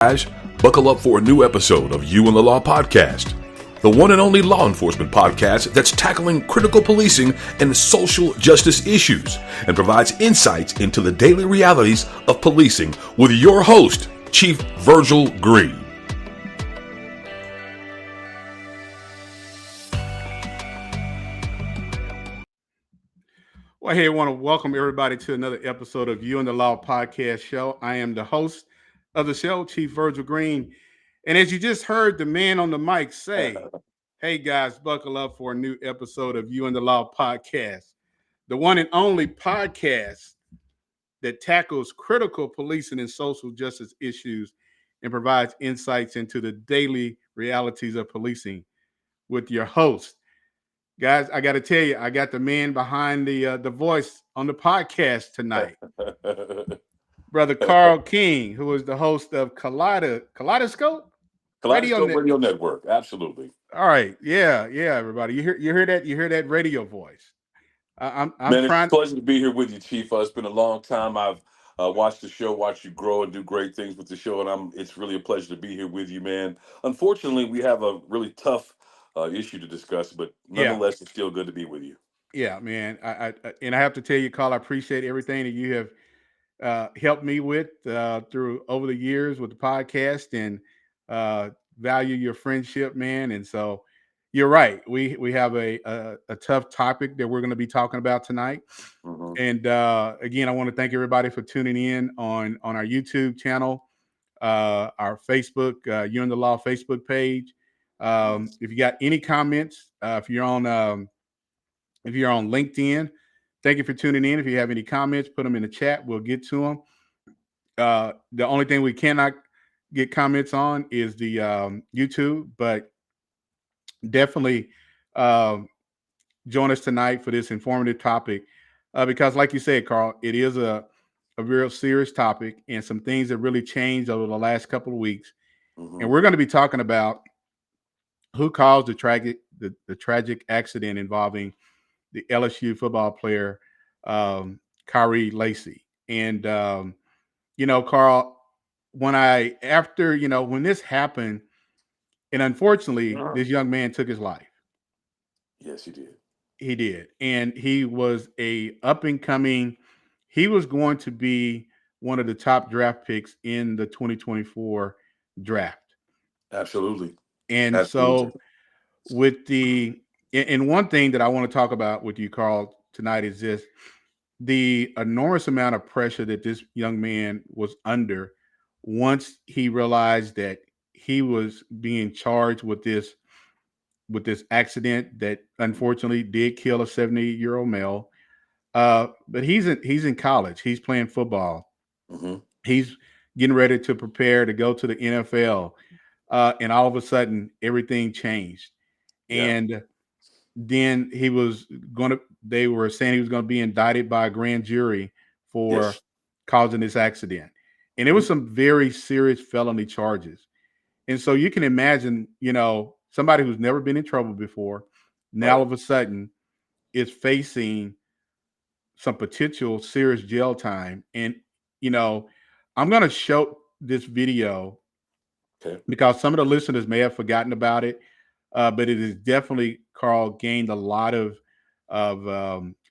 Guys, buckle up for a new episode of You and the Law Podcast, the one and only law enforcement podcast that's tackling critical policing and social justice issues and provides insights into the daily realities of policing with your host, Chief Virgil Green. Well, hey, I want to welcome everybody to another episode of You and the Law Podcast show. I am the host of the show, Chief Virgil Green. And as you just heard the man on the mic say, hey guys, buckle up for a new episode of You and the Law Podcast, the one and only podcast that tackles critical policing and social justice issues and provides insights into the daily realities of policing with your host. Guys, I got to tell you, I got the man behind the voice on the podcast tonight. Brother Carl King, who is the host of Kaleidoscope Radio Network. Absolutely. All right, yeah, everybody. You hear that radio voice. I'm Man, trying. It's a pleasure to be here with you, Chief. It's been a long time. I've watched the show, watched you grow and do great things with the show, and it's really a pleasure to be here with you, man. Unfortunately, we have a really tough issue to discuss, but nonetheless, It's still good to be with you. Yeah, man. I have to tell you, Carl, I appreciate everything that you have helped me with through over the years with the podcast, and value your friendship, man. And so you're right. We have a tough topic that we're going to be talking about tonight. Mm-hmm. And again, I want to thank everybody for tuning in on our YouTube channel, our Facebook, You and the Law Facebook page. If you got any comments, if you're on LinkedIn, thank you for tuning in. If you have any comments, put them in the chat. We'll get to them. The only thing we cannot get comments on is the YouTube, but definitely join us tonight for this informative topic because, like you said, Carl, it is a real serious topic and some things that really changed over the last couple of weeks. Mm-hmm. And we're going to be talking about who caused the tragic accident involving the LSU football player, Kyren Lacy. And, Carl, when this happened, and unfortunately, this young man took his life. Yes, he did. He did. And he was he was going to be one of the top draft picks in the 2024 draft. Absolutely. And so and one thing that I want to talk about with you, Carl, tonight is this: the enormous amount of pressure that this young man was under once he realized that he was being charged with this accident that unfortunately did kill a 70-year-old male. But he's in college. He's playing football. Mm-hmm. He's getting ready to prepare to go to the NFL. And all of a sudden, everything changed. Yeah. And then they were saying he was going to be indicted by a grand jury for causing this accident. And it was some very serious felony charges. And so you can imagine, somebody who's never been in trouble before, now all of a sudden is facing some potential serious jail time. And, I'm going to show this video because some of the listeners may have forgotten about it. But it is definitely, Carl, gained a lot of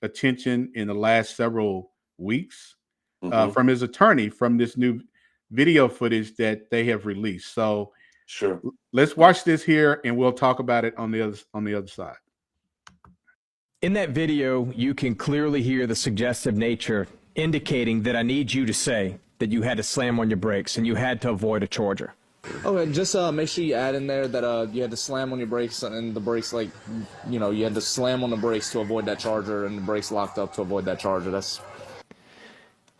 attention in the last several weeks from his attorney from this new video footage that they have released. So sure, let's watch this here, and we'll talk about it on the other side. In that video, you can clearly hear the suggestive nature indicating that I need you to say that you had to slam on your brakes and you had to avoid a charger. Okay, just make sure you add in there that you had to slam on your brakes, and the brakes, you had to slam on the brakes to avoid that charger, and the brakes locked up to avoid that charger.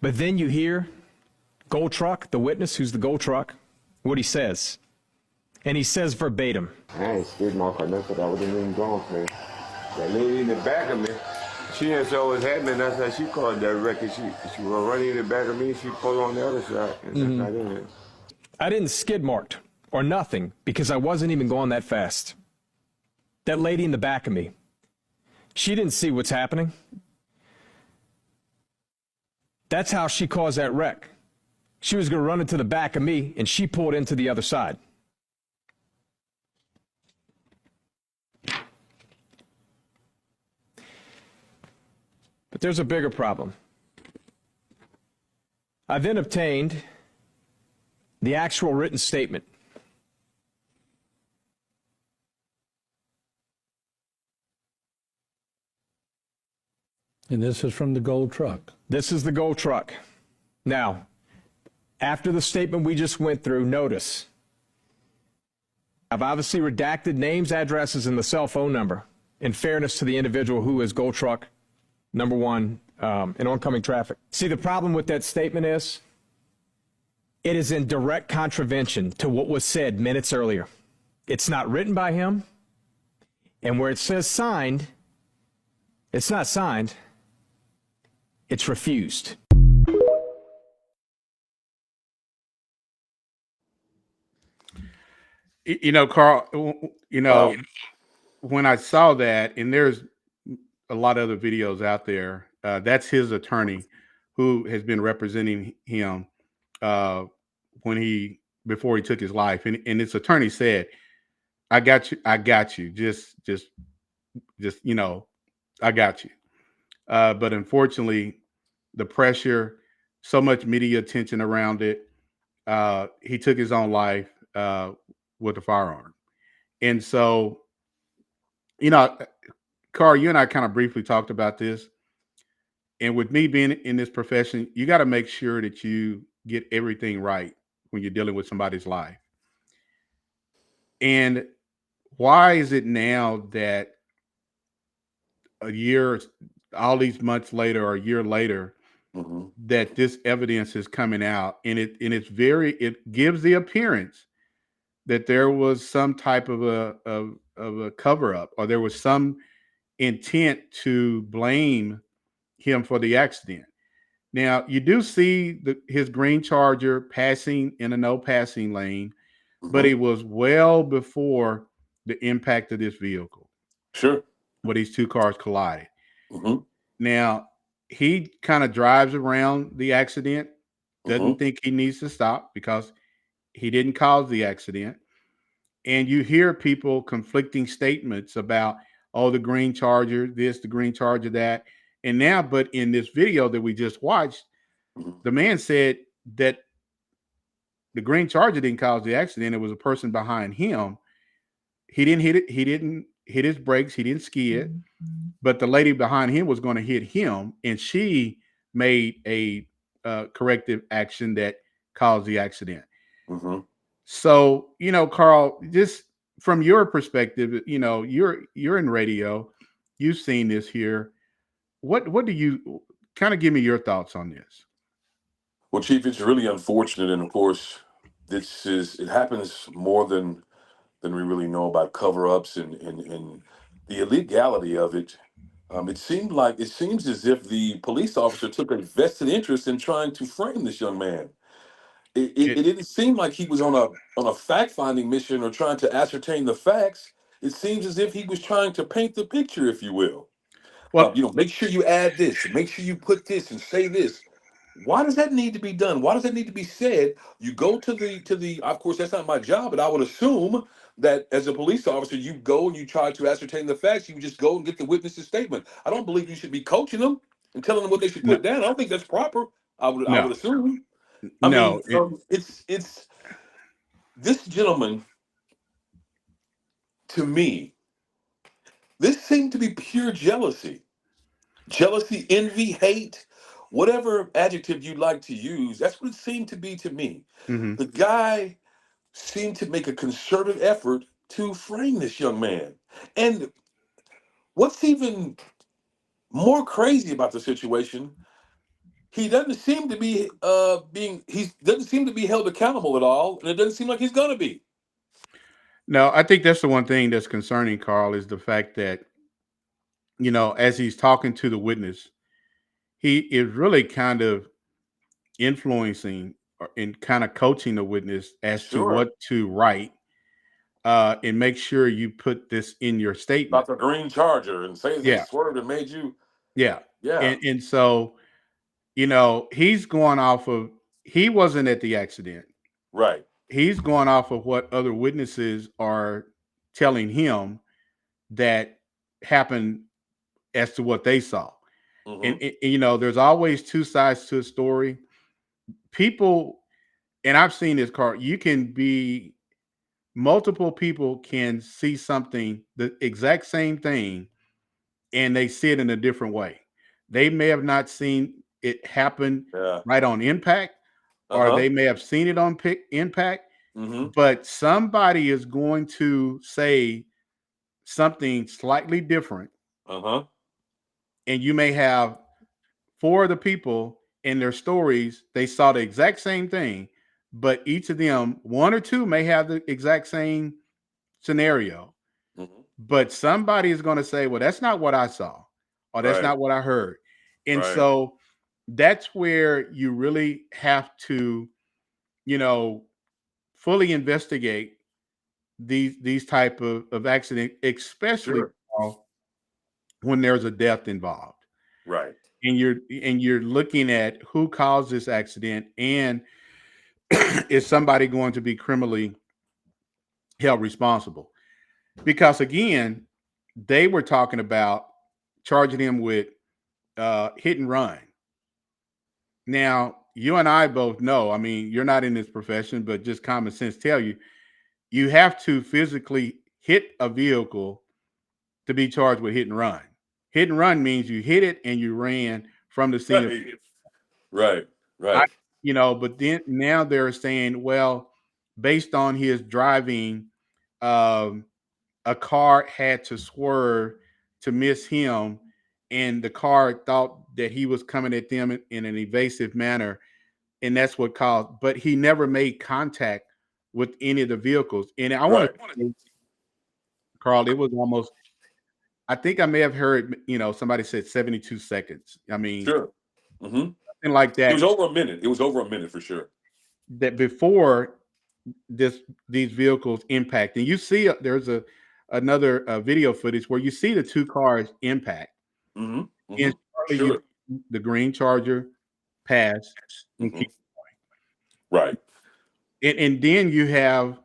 But then you hear Gold Truck, the witness who's the Gold Truck, what he says. And he says verbatim. I ain't skid mark or nothing. I wasn't even going for it. That lady in the back of me, she didn't say what was happening. That's how she called that wreck. She was running in the back of me. She pulled on the other side, and that's not in it. I didn't skid marked or nothing because I wasn't even going that fast. That lady in the back of me, she didn't see what's happening. That's how she caused that wreck. She was going to run into the back of me, and she pulled into the other side. But there's a bigger problem. I then obtained the actual written statement. And this is from the gold truck. This is the gold truck. Now, after the statement we just went through, notice I've obviously redacted names, addresses, and the cell phone number in fairness to the individual who is gold truck number one in oncoming traffic. See, the problem with that statement is it is in direct contravention to what was said minutes earlier. It's not written by him, and where it says signed, it's not signed, it's refused. You know, Carl, you know, when I saw that, and there's a lot of other videos out there, that's his attorney who has been representing him before he took his life. And his attorney said, I got you. Just, you know, I got you. But unfortunately, the pressure, so much media attention around it, he took his own life with a firearm. And so, you know, Carl, you and I kind of briefly talked about this. And with me being in this profession, you got to make sure that you get everything right when you're dealing with somebody's life. And why is it now that a year, all these months later or a year later, that this evidence is coming out, and it gives the appearance that there was some type of a cover up, or there was some intent to blame him for the accident. Now, you do see his green Charger passing in a no passing lane, but it was well before the impact of this vehicle. Sure. Where these two cars collided. Now, he kind of drives around the accident, doesn't think he needs to stop because he didn't cause the accident. And you hear people conflicting statements about, oh, the green Charger, this, the green Charger, that. And now, but in this video that we just watched, the man said that the green Charger didn't cause the accident. It was a person behind him. He didn't hit it. He didn't hit his brakes. He didn't ski it. But the lady behind him was going to hit him, and she made a corrective action that caused the accident. So, you know, Carl, just from your perspective, you know, you're in radio, you've seen this here. What do you kind of give me your thoughts on this? Well, Chief, it's really unfortunate, and of course, it happens more than we really know about cover-ups and the illegality of it. It seems as if the police officer took a vested interest in trying to frame this young man. It didn't seem like he was on a fact-finding mission or trying to ascertain the facts. It seems as if he was trying to paint the picture, if you will. Well, You know, make sure you add this, make sure you put this and say this. Why does that need to be done? Why does that need to be said? You go to the of course, that's not my job, but I would assume that as a police officer, you go and you try to ascertain the facts. You would just go and get the witness's statement. I don't believe you should be coaching them and telling them what they should put down. I don't think that's proper. I would assume. I mean, it's this gentleman, to me, this seemed to be pure jealousy. Jealousy, envy, hate, whatever adjective you like to use, that's what it seemed to be to me. The guy seemed to make a concerted effort to frame this young man. And what's even more crazy about the situation, he doesn't seem to be doesn't seem to be held accountable at all, and it doesn't seem like he's gonna be. No, I think that's the one thing that's concerning, Carl, is the fact that, you know, as he's talking to the witness, he is really kind of influencing and kind of coaching the witness as to what to write, and make sure you put this in your statement. About the green Charger and say this swerve that made you. And so, you know, he's going off of he wasn't at the accident. Right. He's going off of what other witnesses are telling him that happened as to what they saw. Mm-hmm. And there's always two sides to a story. People, and I've seen this, Carl, multiple people can see something, the exact same thing, and they see it in a different way. They may have not seen it happen Yeah. right on impact, or Uh-huh. they may have seen it on impact, Mm-hmm. but somebody is going to say something slightly different. Uh-huh. And you may have four of the people in their stories, they saw the exact same thing, but each of them, one or two, may have the exact same scenario. Mm-hmm. But somebody is going to say, well, that's not what I saw, or that's Right. not what I heard. And Right. so that's where you really have to, you know, fully investigate these type of accident, especially Sure. when there's a death involved. Right. And you're looking at who caused this accident, and is somebody going to be criminally held responsible? Because again, they were talking about charging him with hit and run. Now, you and I both know, I mean, you're not in this profession, but just common sense tell you, you have to physically hit a vehicle to be charged with hit and run. Hit and run means you hit it and you ran from the scene of. Right. Right. I, Right. but then now they're saying, well, based on his driving, um, a car had to swerve to miss him, and the car thought that he was coming at them in an evasive manner, and that's what caused. But he never made contact with any of the vehicles. And I want Right. to, Carl, it was almost. I think I may have heard, somebody said 72 seconds. I mean, Sure. Mm-hmm. something like It was that. over a minute. It was over a minute for sure. That before these vehicles impact, and you see there's another video footage where you see the two cars impact, Mm-hmm. Mm-hmm. and shortly Sure. the green Charger pass and Mm-hmm. keep, Right. and then you have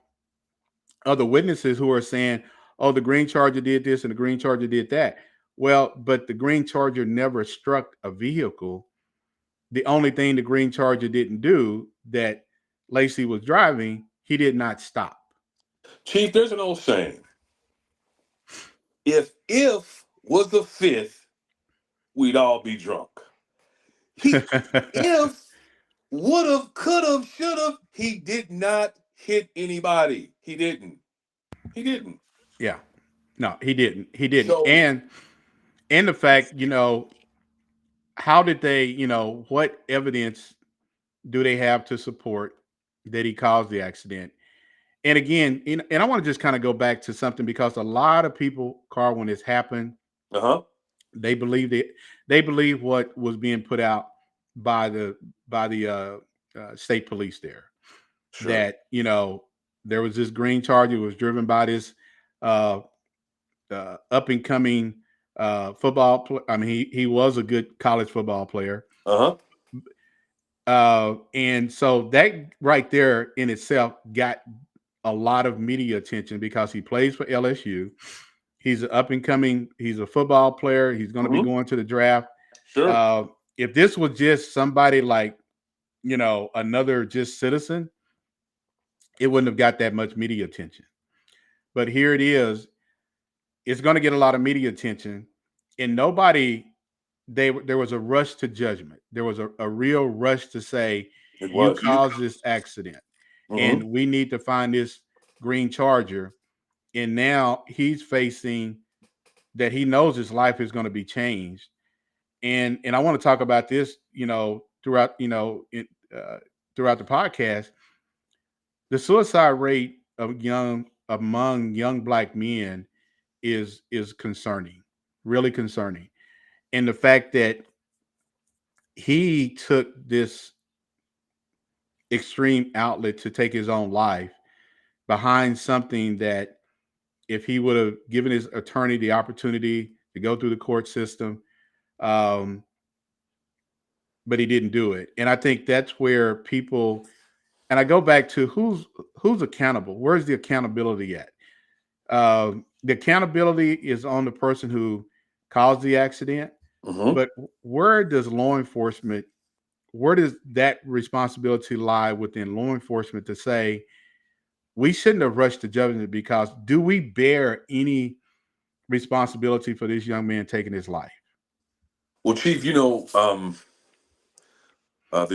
other witnesses who are saying, "Oh, the green Charger did this and the green Charger did that." Well, but the green Charger never struck a vehicle. The only thing the green Charger didn't do that Lacy was driving, he did not stop. Chief, there's an old saying. If was the fifth, we'd all be drunk. He if would have, could have, should have, he did not hit anybody. He didn't. He didn't. Yeah. No, he didn't. He didn't. So And the fact, how did they, what evidence do they have to support that he caused the accident? And again, and I want to just kind of go back to something, because a lot of people, Carl, when this happened, uh-huh. they believed it. They believe what was being put out by the state police there, Sure. that there was this green Charger was driven by this uh, up and coming football. I mean, he was a good college football player, Uh-huh. and so that right there in itself got a lot of media attention, because he plays for LSU. He's an up and coming. He's a football player. He's going to be Mm-hmm. going to the draft. Sure. If this was just somebody like another just citizen, it wouldn't have got that much media attention. But here it is. It's going to get a lot of media attention, and nobody. There was a rush to judgment. There was a real rush to say, It you was. caused this accident, Mm-hmm. and we need to find this green Charger. And now he's facing that, he knows his life is going to be changed. And I want to talk about this, throughout, throughout the podcast. The suicide rate among young black men is concerning, really concerning. And the fact that he took this extreme outlet to take his own life behind something that, if he would have given his attorney the opportunity to go through the court system, um, but he didn't do it. And I think that's where people, and I go back to who's accountable. Where's the accountability at? The accountability is on the person who caused the accident, Hmm. but where does law enforcement, where does that responsibility lie within law enforcement to say we shouldn't have rushed to judgment, because do we bear any responsibility for this young man taking his life? Well, Chief, the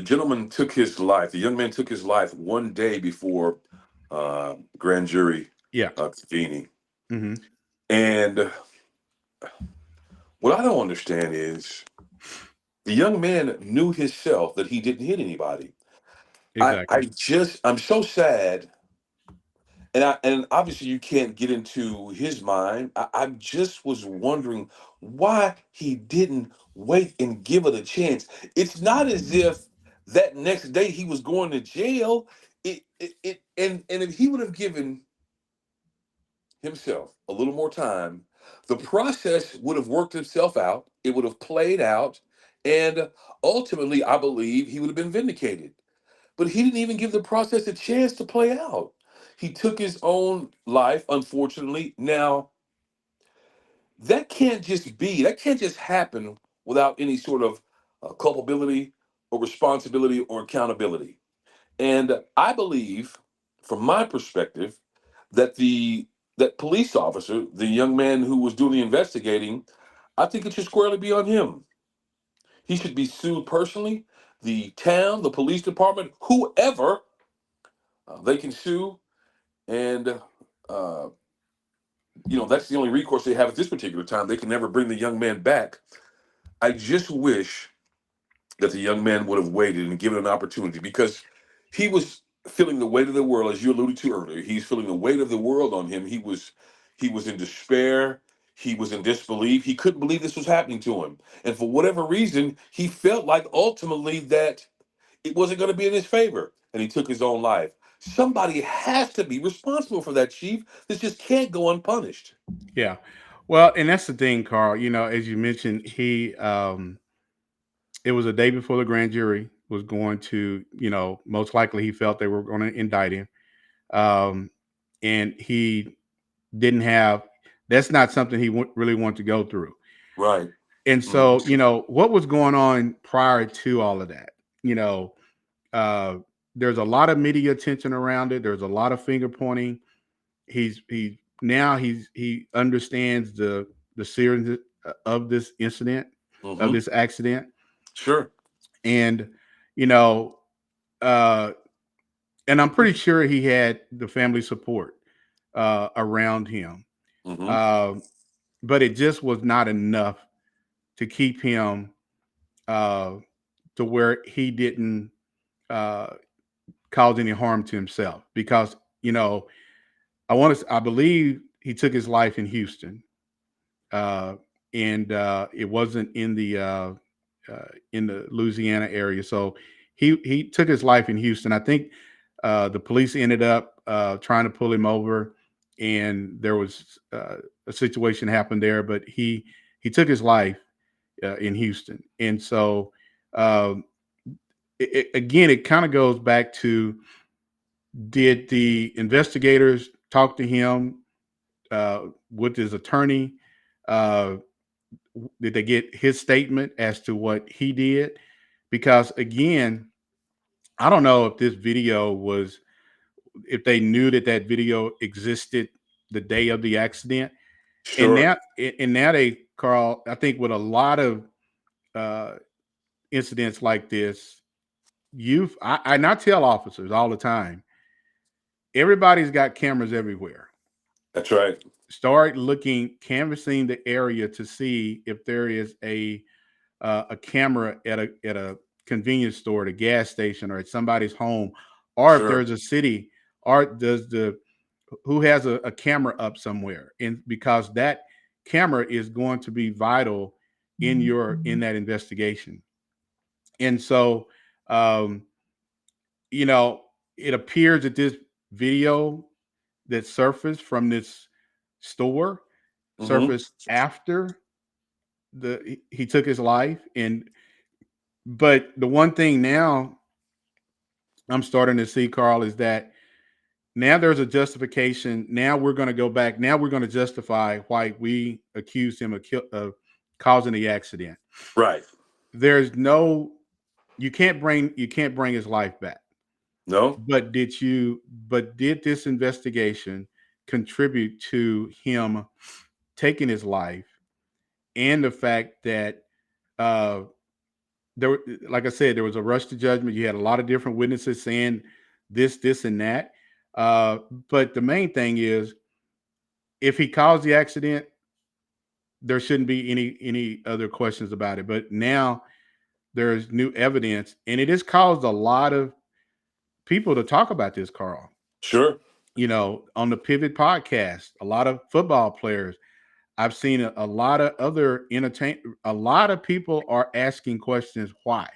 gentleman took his life. The young man took his life one day before grand jury Yeah. convening. Hmm. And what I don't understand is the young man knew himself that he didn't hit anybody. Exactly. I'm so sad. And obviously you can't get into his mind. I just was wondering why he didn't wait and give it a chance. It's not as if that next day he was going to jail. And if he would have given himself a little more time, the process would have worked itself out. It would have played out, and ultimately, I believe he would have been vindicated. But he didn't even give the process a chance to play out. He took his own life, unfortunately. Now, that can't just happen without any sort of culpability or responsibility or accountability. And I believe, from my perspective, that that police officer, the young man who was doing the investigating, I think it should squarely be on him. He should be sued personally. The town, the police department, whoever, they can sue, and uh, that's the only recourse they have at this particular time. They can never bring the young man back. I just wish that the young man would have waited and given an opportunity, because he was feeling the weight of the world, as you alluded to earlier. He's feeling the weight of the world on him. He was in despair. He was in disbelief. He couldn't believe this was happening to him, and for whatever reason, he felt like ultimately that it wasn't going to be in his favor, and he took his own life. Somebody has to be responsible for that, Chief. This just can't go unpunished. Yeah. Well, and that's the thing, Carl. As you mentioned, it was a day before the grand jury was going to, most likely he felt they were going to indict him. Um, and he didn't have, that's not something he really wanted to go through. Right. And Hmm. so, what was going on prior to all of that? You know, uh, there's a lot of media attention around it. There's a lot of finger pointing. He understands the seriousness of this incident, of Hmm. this accident, Sure. and you know, uh, and I'm pretty sure he had the family support around him, Hmm. uh, but it just was not enough to keep him uh, to where he didn't uh, cause any harm to himself. Because I believe he took his life in Houston, uh, and it wasn't in the Louisiana area. So he took his life in Houston. I think the police ended up trying to pull him over, and there was a situation happened there. But he took his life in Houston, and so um, again, it kind of goes back to, did the investigators talk to him with his attorney? Uh, did they get his statement as to what he did? Because again, I don't know if this video was, if they knew that video existed the day of the accident. And Sure. now they, Carl, I think with a lot of uh, incidents like this, I not tell officers all the time, everybody's got cameras everywhere. That's right. Start looking, canvassing the area to see if there is a camera at a convenience store, at a gas station, or at somebody's home, or if Sure. there's a city, or does the who has a camera up somewhere, and because that camera is going to be vital in that investigation. And so, um, you know, it appears that this video that surfaced from this store Hmm. surfaced after the he took his life, and But the one thing now I'm starting to see, Carl, is that now there's a justification. Now we're going to go back. Now we're going to justify why we accused him of causing the accident. Right. There's no, you can't bring his life back. No. But did this investigation contribute to him taking his life, and the fact that uh there, like I said, there was a rush to judgment. You had a lot of different witnesses saying this, and that. But the main thing is, if he caused the accident, there shouldn't be any other questions about it. But now there's new evidence, and it has caused a lot of people to talk about this, Carl. Sure. On the Pivot podcast, a lot of football players. I've seen a lot of other a lot of people are asking questions why.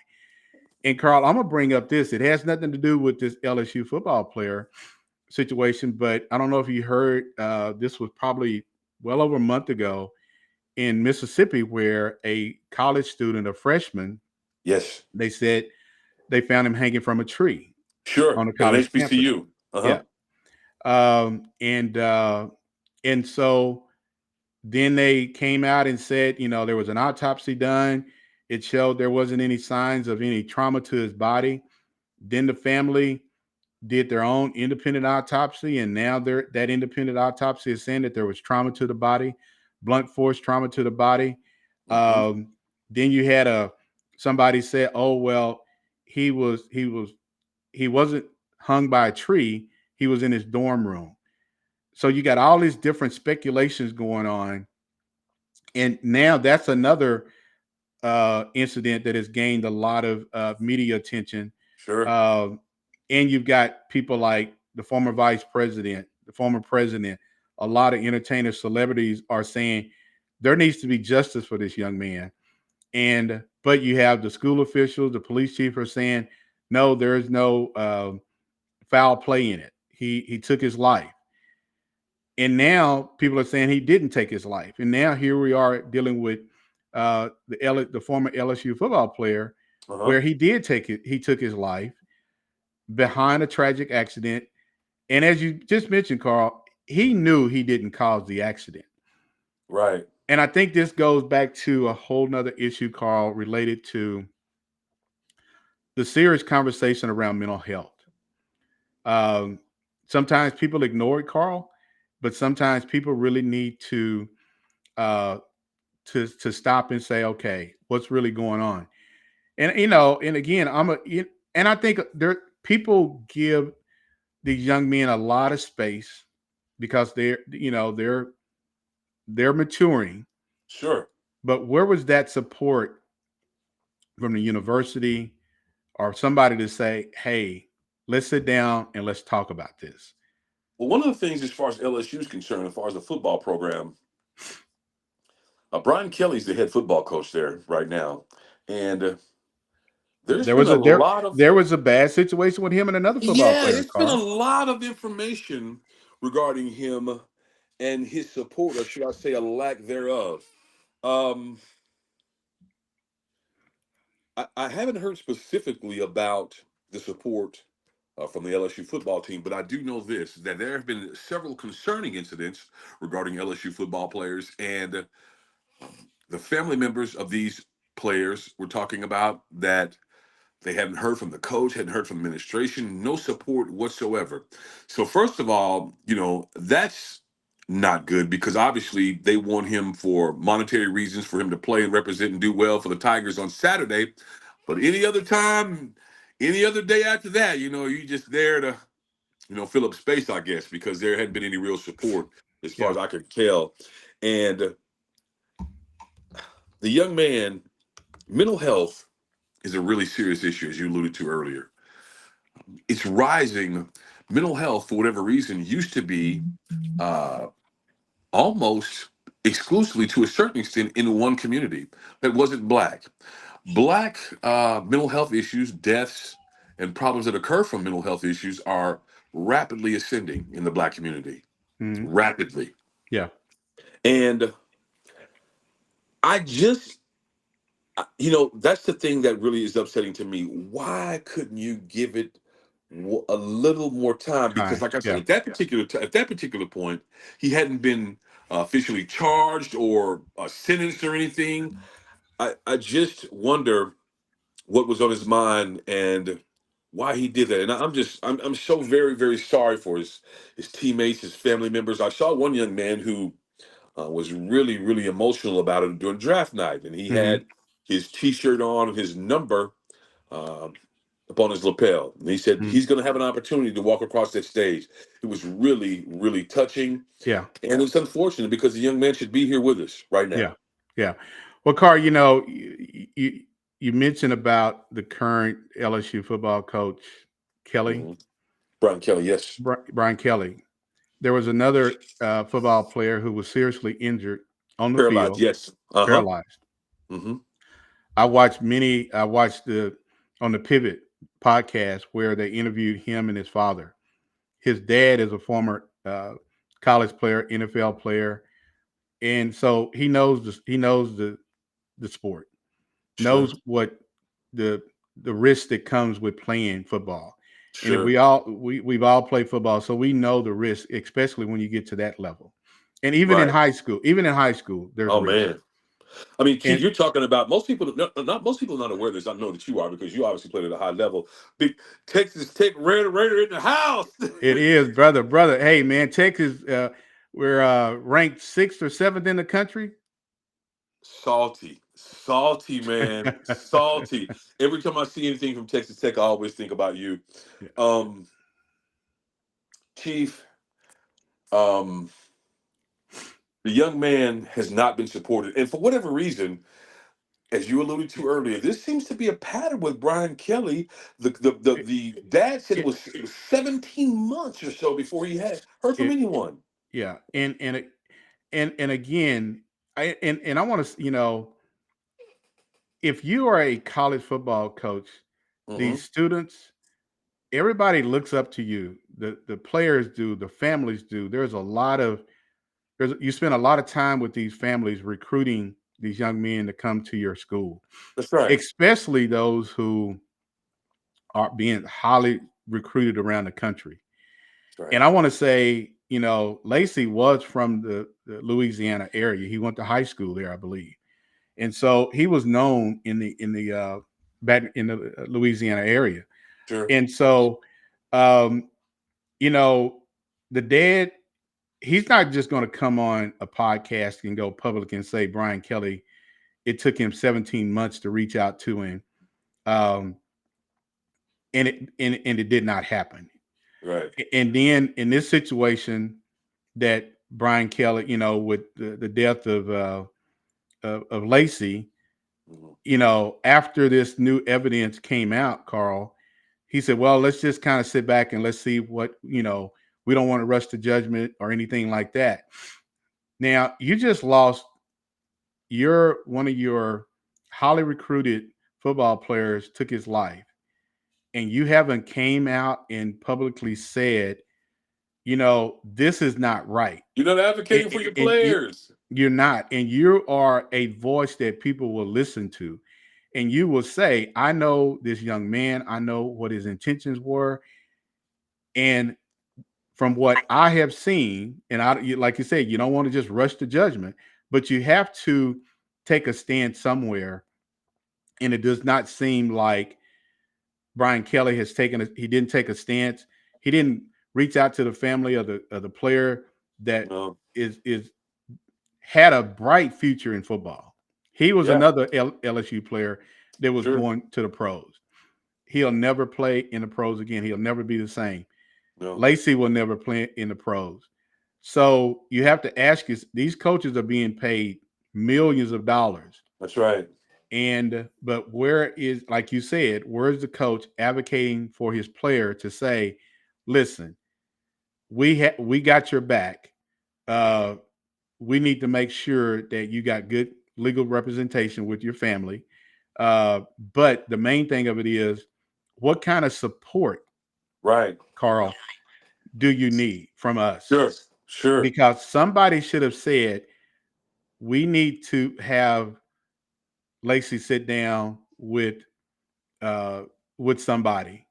And Carl, I'm gonna bring up this. It has nothing to do with this LSU football player situation, but I don't know if you heard. This was probably well over a month ago in Mississippi, where a college student, a freshman, Yes. they said they found him hanging from a tree Sure. on a At an college campus. HBCU. Yeah. And so then they came out and said, there was an autopsy done. It showed there wasn't any signs of any trauma to his body. Then the family did their own independent autopsy, and now that independent autopsy is saying that there was trauma to the body, blunt force trauma to the body. Then you had somebody said, "Oh well, he wasn't hung by a tree. He was in his dorm room." So you got all these different speculations going on, and now that's another incident that has gained a lot of media attention. Sure. And you've got people like the former vice president, the former president, a lot of entertainers, celebrities are saying there needs to be justice for this young man. But you have the school officials, the police chief are saying, no, there is no foul play in it. He took his life. And now people are saying he didn't take his life. And now here we are dealing with the former LSU football player, where he did take it. He took his life behind a tragic accident. And as you just mentioned, Carl, he knew he didn't cause the accident. Right. And I think this goes back to a whole nother issue, Carl, related to the serious conversation around mental health. Sometimes people ignore it, Carl, but sometimes people really need to stop and say, okay, what's really going on? And and again, and I think people give these young men a lot of space because they're maturing. Sure. But where was that support from the university or somebody to say, hey, let's sit down and let's talk about this? Well, one of the things as far as LSU is concerned, as far as the football program, Brian Kelly's the head football coach there right now, and there's There been was a lot of there was a bad situation with him and another football player, it's been a Carl. lot of information regarding him and his support, or should I say, a lack thereof. Um, I haven't heard specifically about the support from the LSU football team, but I do know this, that there have been several concerning incidents regarding LSU football players, and the family members of these players were talking about that they hadn't heard from the coach, hadn't heard from the administration, no support whatsoever. So first of all, that's not good, because obviously they want him for monetary reasons, for him to play and represent and do well for the Tigers on Saturday. But any other time, any other day after that, you just there to, fill up space, I guess, because there hadn't been any real support as far as I could tell. And the young man, mental health is a really serious issue, as you alluded to earlier. It's rising. Mental health, for whatever reason, used to be almost exclusively, to a certain extent, in one community that wasn't Black. Black mental health issues, deaths, and problems that occur from mental health issues are rapidly ascending in the Black community. Mm-hmm. Rapidly. Yeah. And I just You know, that's the thing that really is upsetting to me. Why couldn't you give it a little more time? Because, Time. like I said, Yeah. at that particular point, he hadn't been officially charged or sentenced or anything. I just wonder what was on his mind and why he did that. And I'm so very, very sorry for his teammates, his family members. I saw one young man who was really, really emotional about it during draft night, and he Hmm. had his T-shirt on and his number um, upon his lapel. And he said Hmm. he's going to have an opportunity to walk across that stage. It was really, really touching, Yeah. and it's unfortunate because the young man should be here with us right now. Yeah. Yeah. Well, Carr, you mentioned about the current LSU football coach, Kelly, hmm Brian Kelly, yes, Brian Kelly. There was another football player who was seriously injured on the paralyzed, field, yes, uh-huh, paralyzed. hmm I watched on the Pivot podcast where they interviewed him and his father. His dad is a former college player, NFL player, and so he knows the sport, sure, knows what the the risk that comes with playing football. And if sure, we've all played football, so we know the risk, especially when you get to that level. And right. even in high school, there's Oh risk. man. I mean, Keith, And you're talking about most people. Not most people are not aware of this. I know that you are because you obviously played at a high level. Big Texas Tech Raider in the house. it is, brother. Hey, man, Texas, we're ranked 6th or 7th in the country. Salty, man, salty. Every time I see anything from Texas Tech, I always think about you, Yeah. um, Chief. Um, the young man has not been supported, and for whatever reason, as you alluded to earlier, this seems to be a pattern with Brian Kelly. The dad said It, it was 17 months or so before he had heard from it, anyone. yeah, and again, I want to, if you are a college football coach, hmm these students, everybody looks up to you. The players do, the families do. You spend a lot of time with these families recruiting these young men to come to your school, That's right. especially those who are being highly recruited around the country. That's right. And I want to say, Lacy was from the Louisiana area. He went to high school there, I believe, and so he was known in the back in the Louisiana area. Sure. And so, um, you know, the dad, he's not just going to come on a podcast and go public and say Brian Kelly. It took him 17 months to reach out to him, um, and it did not happen. Right. And then in this situation that Brian Kelly, with the death of Lacy, hmm after this new evidence came out, Carl, he said, "Well, let's just kind of sit back and let's see what We don't want to rush to judgment or anything like that." Now, you just lost one of your highly recruited football players took his life, and you haven't came out and publicly said, this is not right. You're not advocating for your And players. you're not, and you are a voice that people will listen to, and you will say, "I know this young man. I know what his intentions were, and from what I have seen, and like you said, you don't want to just rush to judgment, but you have to take a stand somewhere." And it does not seem like Brian Kelly he didn't take a stance. He didn't reach out to the family of the player that No. is had a bright future in football. He was Yeah. another LSU player that was Sure. going to the pros. He'll never play in the pros again. He'll never be the same. No. Lacy will never play in the pros. So you have to ask these coaches are being paid millions of dollars. That's right. But where is, like you said, where's the coach advocating for his player to say, listen, we got your back. Uh, we need to make sure that you got good legal representation with your family. But the main thing of it is, what kind of support, Right. Carl, do you need from us? Sure. Sure. Because somebody should have said, we need to have Lacy sit down with somebody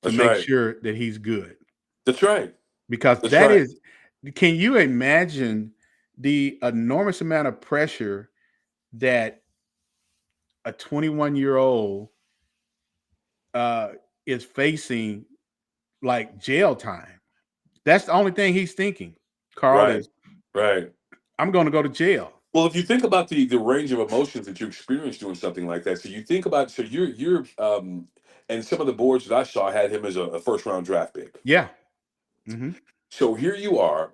to That's make right. sure that he's good. That's right. Because That's that right. is, can you imagine the enormous amount of pressure that a 21-year-old is facing, like jail time? That's the only thing he's thinking, Carl, Right. is Right. I'm going to go to jail. Well, if you think about the range of emotions that you experience doing something like that, so you think about so you're and some of the boards that I saw had him as a first round draft pick. Yeah. Hmm. So here you are,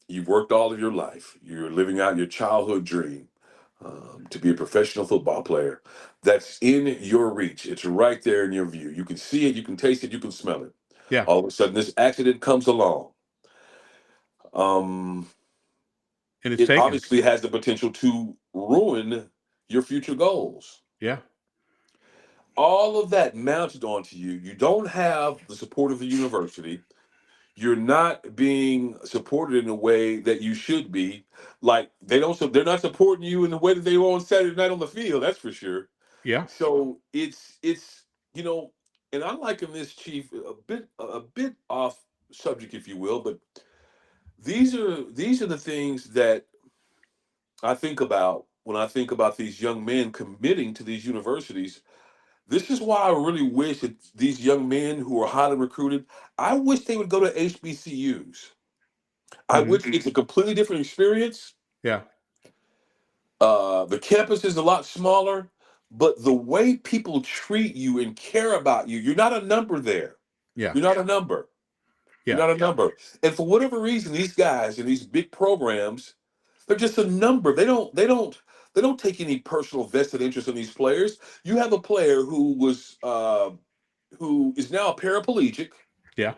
you've worked all of your life, you're living out your childhood dream to be a professional football player. That's in your reach. It's right there in your view. You can see it, you can taste it, you can smell it. Yeah. All of a sudden, this accident comes along. Um, And it's it taken. obviously has the potential to ruin your future goals. Yeah. All of that mounted onto you. You don't have the support of the university. You're not being supported in a way that you should be. Like they're not supporting you in the way that they were on Saturday night on the field. That's for sure. Yeah. So it's you know, and I liken this, Chief, a bit off subject, if you will, but these are the things that I think about when I think about these young men committing to these universities. This is why I really wish that these young men who are highly recruited, I wish they would go to HBCUs. I Hmm. wish it's a completely different experience. Yeah. The campus is a lot smaller, but the way people treat you and care about you, you're not a number there. Yeah. You're not a number. You're Yeah. not a number. And for whatever reason, these guys in these big programs, they're just a number. They don't take any personal vested interest in these players. You have a player who is now a paraplegic. Yeah.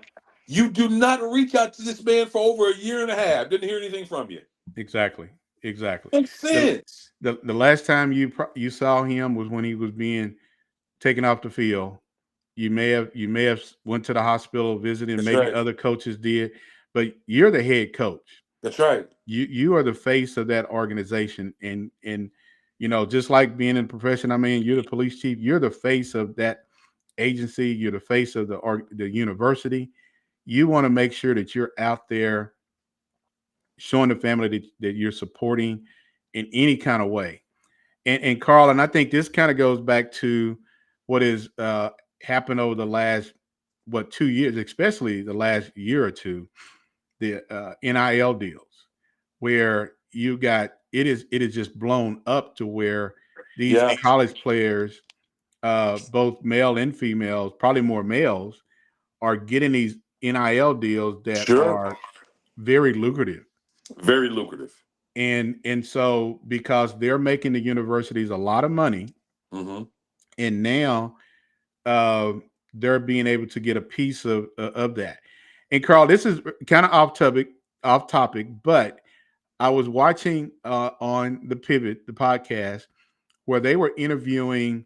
You do not reach out to this man for over a year and a half. Didn't hear anything from you. Exactly. Exactly. Makes The sense. the last time you saw him was when he was being taken off the field. You may have went to the hospital visiting. That's Maybe right. other coaches did, but you're the head coach. That's right. You are the face of that organization, and just like being in the profession. I mean, you're the police chief. You're the face of that agency. You're the face of the university. You want to make sure that you're out there showing the family that you're supporting in any kind of way. And Carl, and I think this kind of goes back to what has happened over the last 2 years, especially the last year or two, the NIL deals, where it is just blown up to where these Yeah. college players, both male and females, probably more males, are getting these NIL deals that Sure. are very lucrative. Very lucrative. And so because they're making the universities a lot of money, Hmm. and now uh, they're being able to get a piece of that. And Carl, this is kind of off topic, but I was watching on the Pivot, the podcast, where they were interviewing.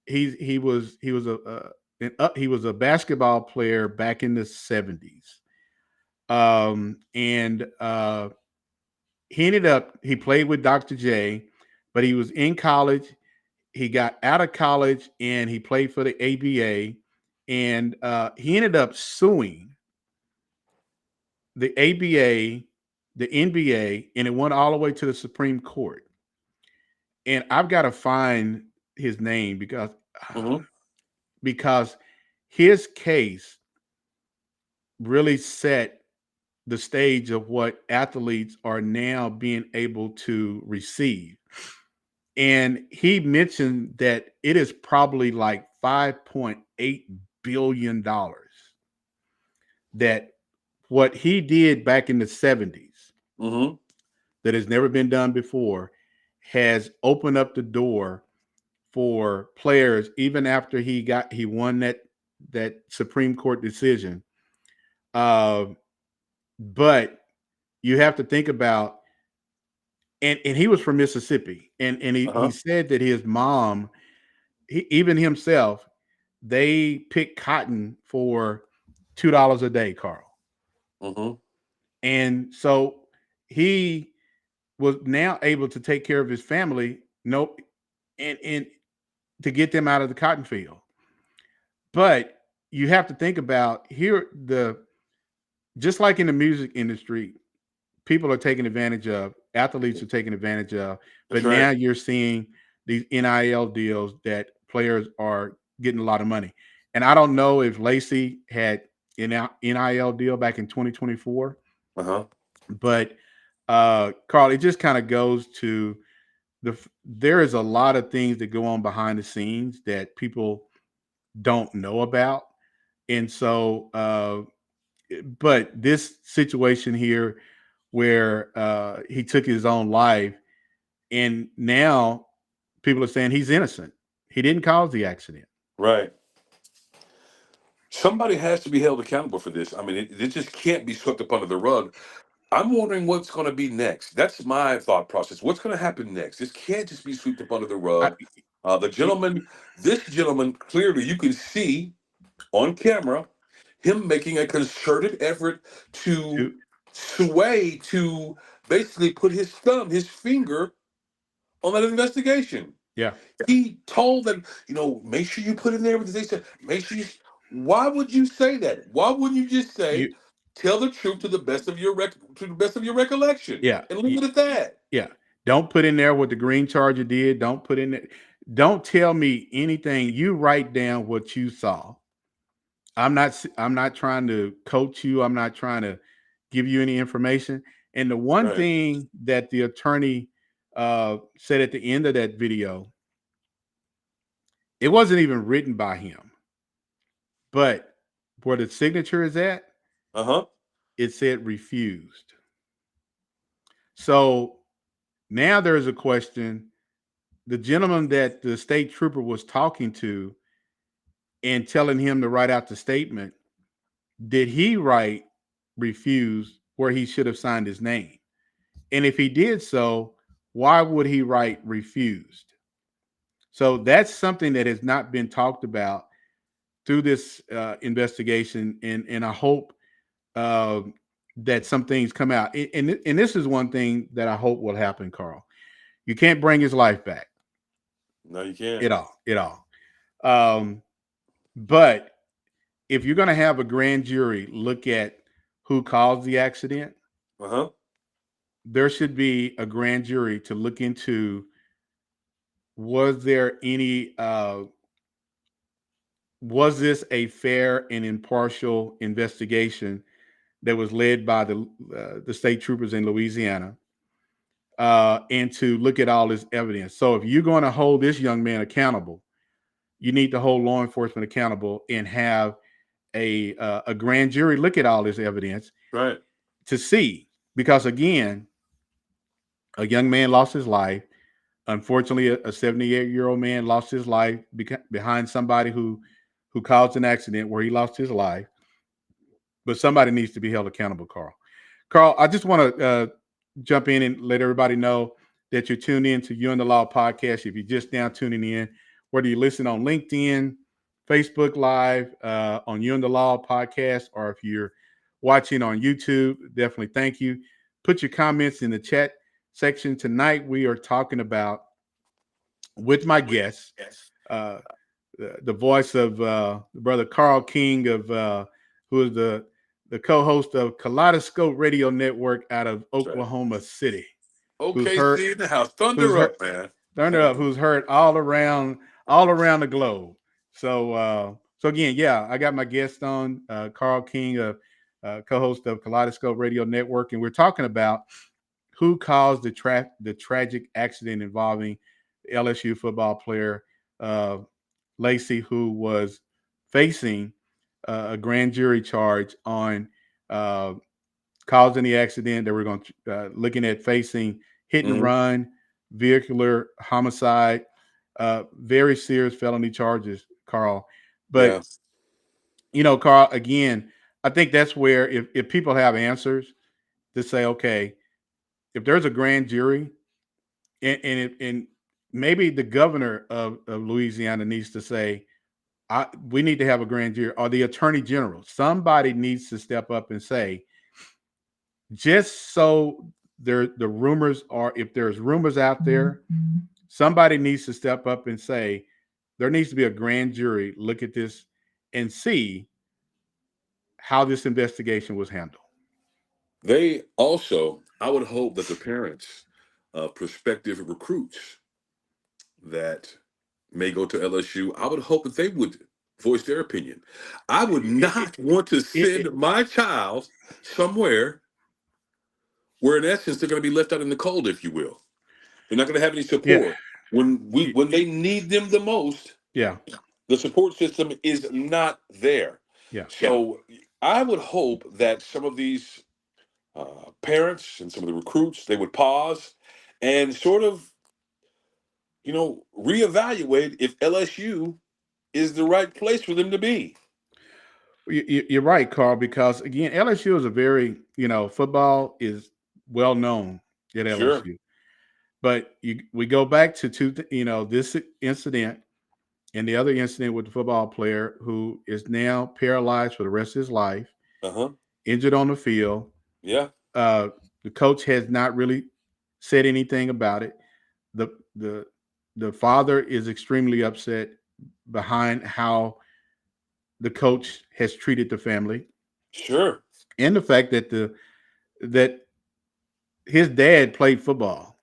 He was a basketball player back in the 70s, and he played with Dr. J, but he was in college. He got out of college and he played for the ABA, and he ended up suing the ABA, the NBA, and it went all the way to the Supreme Court. And I've got to find his name Hmm. because his case really set the stage of what athletes are now being able to receive. And he mentioned that it is probably like $5.8 billion that what he did back in the 70s Hmm. that has never been done before has opened up the door for players even after he won that Supreme Court decision. Uh, but you have to think about, and he was from Mississippi, and he Uh-huh. said that his mom, even himself, they pick cotton for $2 a day, Carl. Hmm. And so he was now able to take care of his family. No, and to get them out of the cotton field. But you have to think about here just like in the music industry, people are taking advantage of, athletes are taking advantage of, That's but right. now you're seeing these NIL deals that players are getting a lot of money. And I don't know if Lacy had an NIL deal back in 2024, but Carl, it just kind of goes to there is a lot of things that go on behind the scenes that people don't know about. And so, but this situation here where he took his own life, and now people are saying he's innocent. He didn't cause the accident. Right. Somebody has to be held accountable for this. I mean, it just can't be swept up under the rug. I'm wondering what's going to be next. That's my thought process. What's going to happen next? This can't just be swept up under the I, rug. This gentleman, clearly you can see on camera him making a concerted effort to to, sway, to basically put his finger on that investigation. yeah, He told them, make sure you put in there what they said. Make sure you. Why would you say that? Why wouldn't you just say, you, tell the truth to the best of your recollection, yeah, and leave it at that? yeah. Don't put in there what the Green Charger did. Don't put in it. Don't tell me anything. You write down what you saw. I'm not trying to coach you. I'm not trying to give you any information. And the one Right. thing that the attorney said at the end of that video, it wasn't even written by him, but where the signature is at, it said refused. So now there's a question. The gentleman that the state trooper was talking to and telling him to write out the statement, did he write refused where he should have signed his name? And if he did so, why would he write refused? So that's something that has not been talked about through this investigation, and I hope that some things come out. And this is one thing that I hope will happen, Carl. You can't bring his life back. No, you can't. At all. But if you're going to have a grand jury look at who caused the accident, there should be a grand jury to look into, was there any was this a fair and impartial investigation that was led by the state troopers in Louisiana, and to look at all this evidence. So if you're going to hold this young man accountable, you need to hold law enforcement accountable and have a grand jury look at all this evidence, Right. to see, because again, a young man lost his life. Unfortunately, a 78-year-old man lost his life behind somebody who caused an accident where he lost his life. But somebody needs to be held accountable, Carl. Carl, I just want to jump in and let everybody know that you're tuned in to You and the Law podcast. If you're just now tuning in, whether you listen on LinkedIn, Facebook Live, on You and the Law podcast, or if you're watching on YouTube, definitely thank you. Put your comments in the chat section. Tonight, we are talking about, with my guest, the voice of brother Carl King, who is the co-host of Kaleidoscope Radio Network out of Oklahoma City. OKC in the house. Thunder up, man. Thunder up, who's heard all around the globe. So again, yeah, I got my guest on, Carl King, co-host of Kaleidoscope Radio Network, and we're talking about who caused the tragic accident involving LSU football player Lacy, who was facing a grand jury charge on causing the accident. That we're going to looking at facing hit and run, vehicular homicide, very serious felony charges, Carl. But Carl, again, I think that's where if people have answers to say, okay, if there's a grand jury, and maybe the governor of Louisiana needs to say, we need to have a grand jury, or the attorney general. Somebody needs to step up and say, just so the rumors are, if there's rumors out there, somebody needs to step up and say there needs to be a grand jury look at this and see how this investigation was handled. They also, I would hope that the parents of prospective recruits that may go to LSU, I would hope that they would voice their opinion. I would not want to send my child somewhere where, in essence, they're going to be left out in the cold, if you will. They're not going to have any Yeah, support when they need them the most. yeah, The support system is not there. yeah. So I would hope that some of these parents and some of the recruits, they would pause and sort of, reevaluate if LSU is the right place for them to be. You're right, Carl, because again, LSU is a very, football is well known at Sure. LSU. But we go back to this incident and the other incident with the football player who is now paralyzed for the rest of his life, Uh-huh. injured on the field. Yeah. The coach has not really said anything about it. The father is extremely upset behind how the coach has treated the family, Sure. and the fact that his dad played football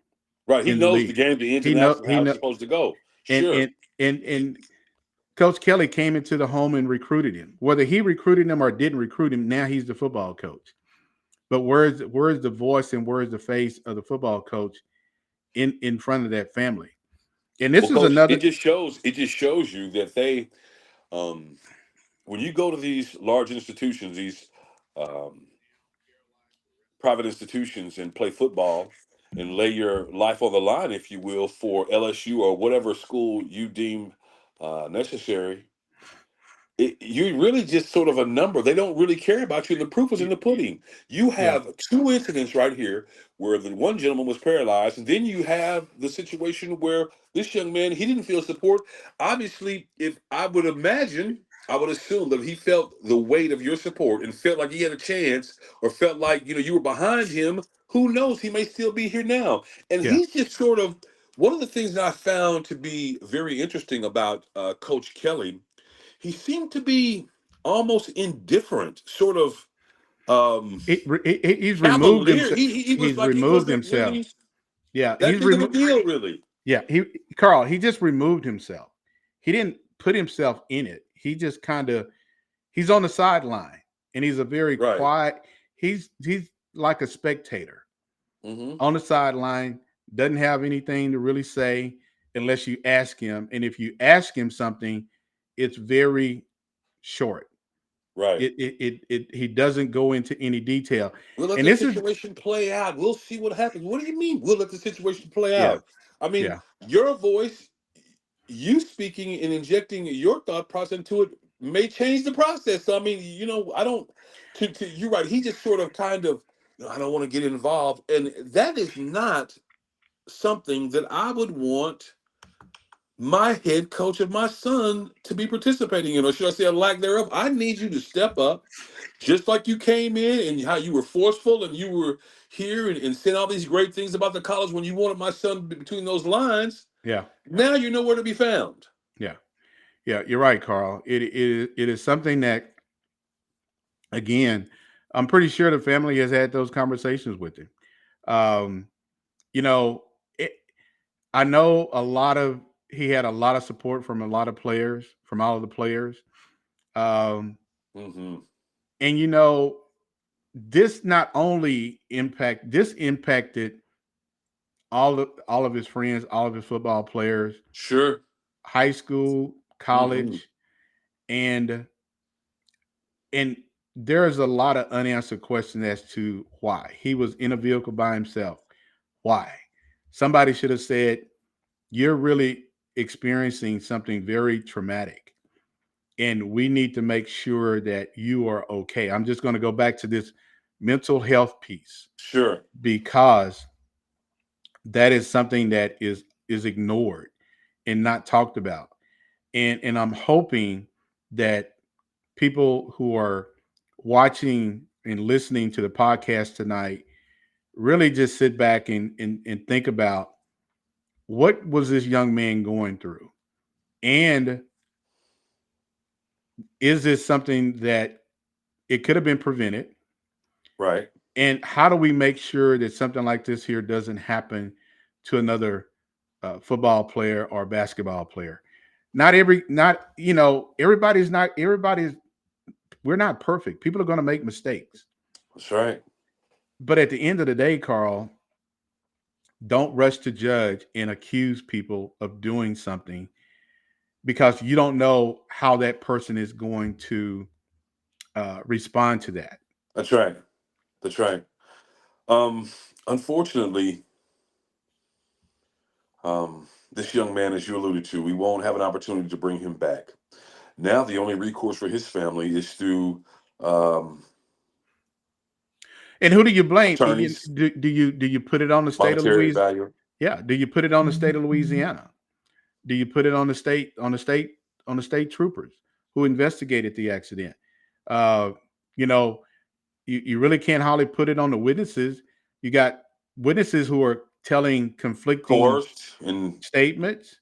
Right. He in the knows the league. game, the ins He and know outs, and he how it's know supposed to go. and Sure. and Coach Kelly came into the home and recruited him. Whether he recruited him or didn't recruit him, now he's the football coach. But where's the voice and where's the face of the football coach in front of that family? And this Well, is Coach, another. it just shows you that they, when you go to these large institutions, these um, private institutions, and play football and lay your life on the line, if you will, for LSU or whatever school you deem necessary, you're really just sort of a number. They don't really care about you. And the proof is in the pudding. You Yeah, have two incidents right here where the one gentleman was paralyzed, and then you have the situation where this young man, he didn't feel support. Obviously, if I would imagine, I would assume that he felt the weight of your support and felt like he had a chance, or felt like you were behind him. Who knows? He may still be here now. And yeah. he's just sort of one of the things that I found to be very interesting about Coach Kelly. He seemed to be almost indifferent, sort of He's removed cavalier. himself. He was He's like he removed wasn't himself. really Yeah, that he's big of a removed. deal, really. Yeah, Carl. He just removed himself. He didn't put himself in it. He just he's on the sideline, and he's a very Right. quiet. He's like a spectator Hmm. on the sideline. Doesn't have anything to really say unless you ask him. And if you ask him something, it's very short. Right. He doesn't go into any detail. We'll let And the this is situation play out. We'll see what happens. What do you mean? We'll let the situation play yeah, out. I mean, yeah. your voice, you speaking and injecting your thought process into it may change the process. So I mean, I don't. You're right. He just sort of kind of. I don't want to get involved, and that is not something that I would want my head coach of my son to be participating in, or should I say a lack thereof. I need you to step up, just like you came in and how you were forceful and you were here and saying all these great things about the college when you wanted my son between those lines. Yeah. Now you're nowhere to be found. Yeah. Yeah. You're right, Carl. It is something that, again, I'm pretty sure the family has had those conversations with him. Um, you know, it, I know he had a lot of support from a lot of players, from all of the players. Um, Hmm. and this impacted all of his friends, all of his football players, Sure. high school, Hmm. college, and and there's a lot of unanswered questions as to why he was in a vehicle by himself. Why? Somebody should have said, "You're really experiencing something very traumatic, and we need to make sure that you are okay." I'm just going to go back to this mental health piece Sure. because that is something that is ignored and not talked about. And I'm hoping that people who are watching and listening to the podcast tonight really just sit back and think about what was this young man going through? And is this something that it could have been prevented? Right. And how do we make sure that something like this here doesn't happen to another football player or basketball player? Everybody's, we're not perfect. People are going to make mistakes. That's right. But at the end of the day, Carl, don't rush to judge and accuse people of doing something because you don't know how that person is going to respond to that. That's right. That's right. Um, Unfortunately, this young man, as you alluded to, we won't have an opportunity to bring him back. Now, the only recourse for his family is through um, And who do you blame? attorneys, Do you put it on the state of monetary Louisiana? value. Yeah. Do you put it on the state of Louisiana? Do you put it on the state troopers who investigated the accident? Uh, you know, you really can't hardly put it on the witnesses. You got witnesses who are telling conflicting Coerced and statements.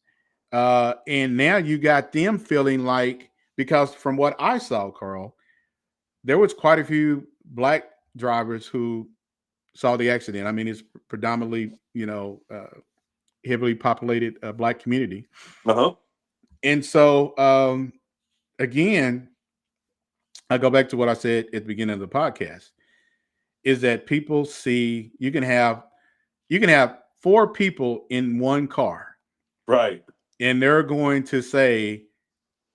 And now you got them feeling like, because from what I saw, Carl, there was quite a few black drivers who saw the accident. I mean, it's predominantly, heavily populated black community. uh-huh. And so, again, I go back to what I said at the beginning of the podcast is that people see you can have four people in one car Right. and they're going to say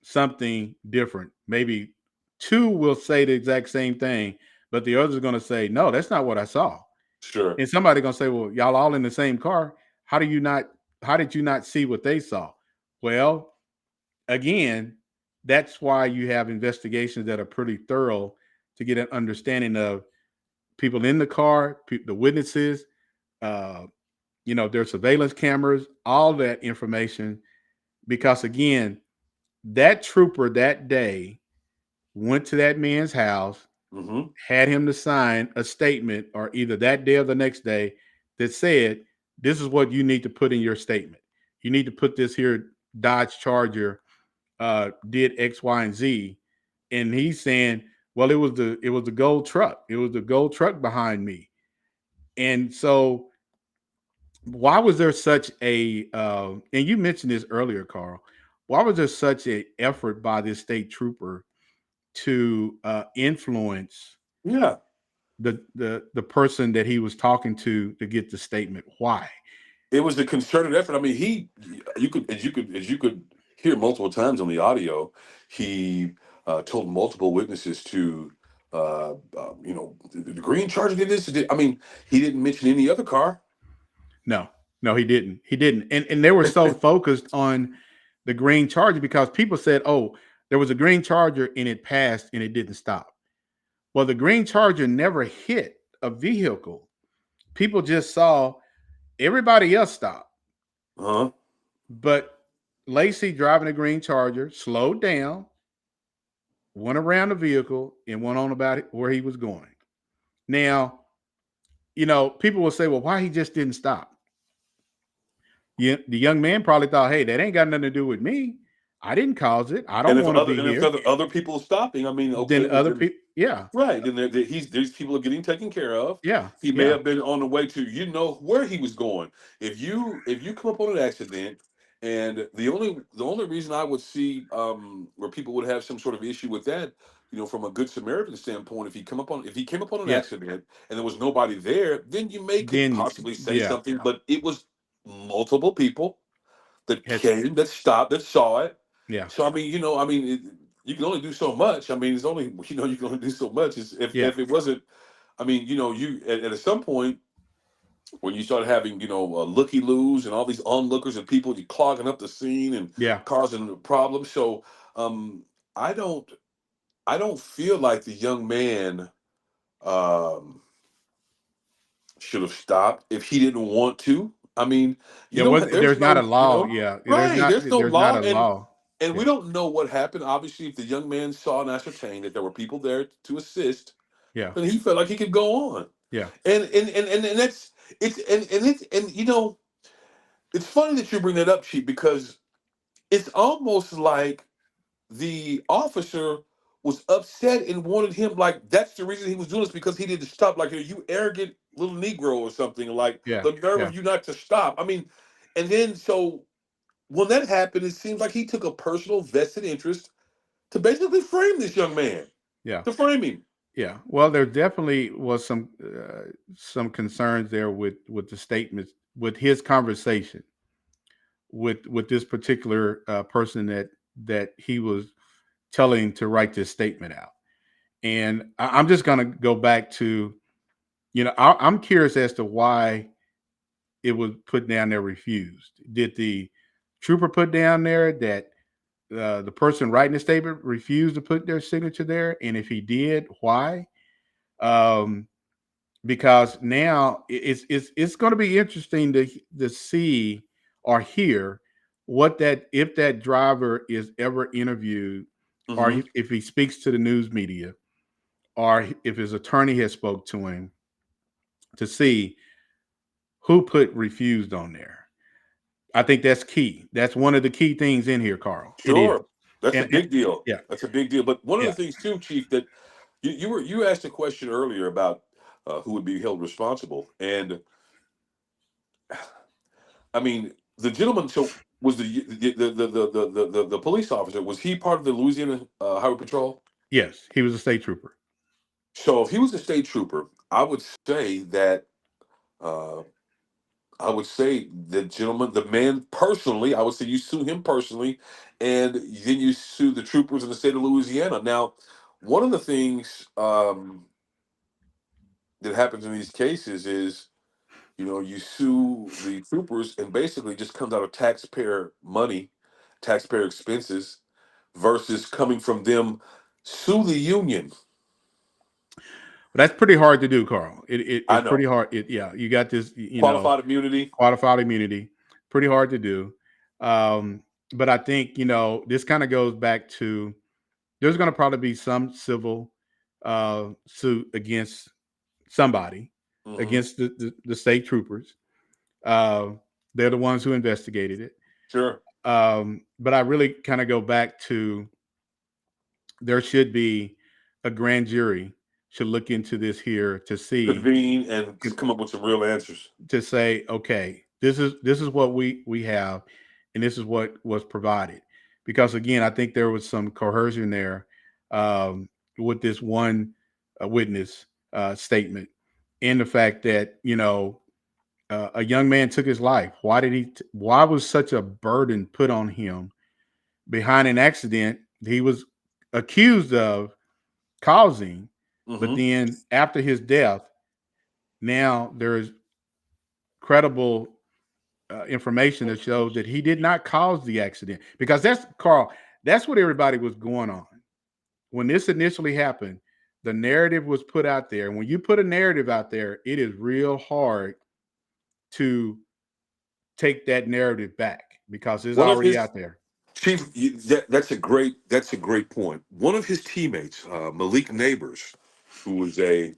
something different. Maybe two will say the exact same thing, but the other's going to say, no, that's not what I saw. Sure. And somebody going to say, well, y'all all in the same car. How did you not see what they saw? Well, again, that's why you have investigations that are pretty thorough to get an understanding of people in the car, the witnesses, uh, their surveillance cameras, all that information. Because again, that trooper that day went to that man's house, Mm-hmm. had him to sign a statement, or either that day or the next day, that said, "This is what you need to put in your statement. You need to put this here Dodge Charger did X, Y, and Z." And he's saying, "Well, it was the gold truck. It was the gold truck behind me." And so, why was there such a? And you mentioned this earlier, Carl. Why was there such an effort by this state trooper to influence Yeah. the person that he was talking to get the statement? Why? It was a concerted effort. I mean, you could hear multiple times on the audio. He told multiple witnesses to, the green Charger did this. I mean, he didn't mention any other car. No, no, he didn't. He didn't. And they were so focused on the green Charger because people said, "Oh, there was a green Charger and it passed and it didn't stop." Well, the green Charger never hit a vehicle. People just saw everybody else stop, Uh-huh. but Lacy driving a green Charger slowed down, went around the vehicle, and went on about where he was going. Now, people will say, "Well, why he just didn't stop?" The young man probably thought, "Hey, that ain't got nothing to do with me. I didn't cause it. I And don't if want to be here." other people stopping, I mean, okay, Then well other then, people, yeah, right, then these people are getting taken care of. yeah, He may yeah, have been on the way to where he was going. If you come up on an accident, and the only reason I would see where people would have some sort of issue with that, from a good Samaritan standpoint, if he came up on an yeah. accident and there was nobody there, then you could Then, possibly say yeah, something. But it was multiple people that had, came, that stopped, that saw it. yeah, So I mean, you can only do so much. I mean, it's only you can only do so much. yeah, If it wasn't, I mean, you at some point when you start having looky loos and all these onlookers and people, you clogging up the scene and yeah. causing problems. So um, I don't feel like the young man um, should have stopped if he didn't want to. I mean, There was there's there's not a no, law. Yeah, right. There's no there's not law, a law. and we Yeah, don't know what happened. Obviously, if the young man saw and ascertained that there were people there to assist, yeah, then he felt like he could go on. yeah, And that's it's and it's and It's funny that you bring that up, Chief, because it's almost like the officer was upset and wanted him, like, that's the reason he was doing this, because he didn't stop. Like, you arrogant little Negro or something, like Yeah, the nerve yeah, of you not to stop. I mean, and then so when that happened, it seems like he took a personal vested interest to basically frame this young man, yeah, to frame him. yeah. Well, there definitely was some concerns there with the statements, with his conversation with this particular person that he was telling to write this statement out. And I'm just going to go back to, I'm curious as to why it was put down there refused. Did the trooper put down there that the person writing the statement refused to put their signature there? And if he did, why? Um, because now it's going to be interesting to see or hear what that, if that driver is ever interviewed, or Hmm. if he speaks to the news media, or if his attorney has spoke to him, to see who put refused on there. I think that's key. That's one of the key things in here, Carl. It is. Sure, that's a And big deal. yeah, That's a big deal. But one of the yeah, things too, Chief, that you asked a question earlier about who would be held responsible, and I mean the gentleman. So was the police officer? Was he part of the Louisiana Highway Patrol? yes, he was a state trooper. So if he was a state trooper, I would say that. Uh, I would say the gentleman, the man personally, I would say you sue him personally, and then you sue the troopers in the state of Louisiana. Now, one of the things that happens in these cases is, you sue the troopers and basically just comes out of taxpayer money, taxpayer expenses, versus coming from them, sue the union. But that's pretty hard to do, Carl. I It's know. pretty hard. You got this, Qualified immunity. qualified immunity, pretty hard to do. But I think, this kind of goes back to, there's going to probably be some civil suit against somebody, Hmm. against the state troopers. Uh, they're the ones who investigated it. Sure. But I really kind of go back to, there should be a grand jury should look into this here to see, Convene and come up with some real answers. to say, okay, this is what we have, and this is what was provided. Because again, I think there was some coercion there, with this one witness statement, and the fact that a young man took his life. Why was such a burden put on him behind an accident he was accused of causing? But Hmm. then after his death, now there's credible information that shows that he did not cause the accident. Because that's, Carl, that's what everybody was going on when this initially happened. The narrative was put out there, and when you put a narrative out there, it is real hard to take that narrative back because it's One of already his out there. Chief, that's a great point. One of his teammates, Malik Neighbors, who was a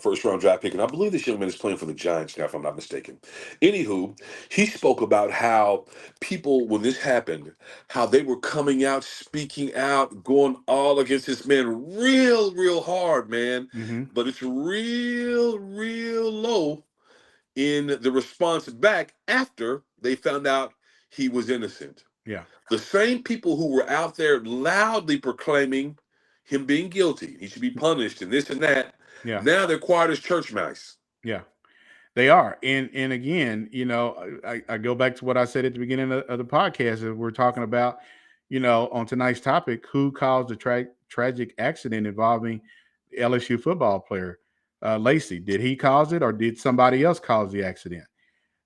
first round draft pick, and I believe this young man is playing for the Giants now, if I'm not mistaken. Anywho, he spoke about how people, when this happened, how they were coming out, speaking out, going all against this man, real hard, man. Hmm. But it's real low in the response back after they found out he was innocent. Yeah, The same people who were out there loudly proclaiming him being guilty, he should be punished, and this and that, yeah, now they're quiet as church mice. yeah. They are, and again, I go back to what I said at the beginning of the podcast. Is we're talking about, on tonight's topic, who caused the tragic accident involving LSU football player Lacy. Did he cause it, or did somebody else cause the accident?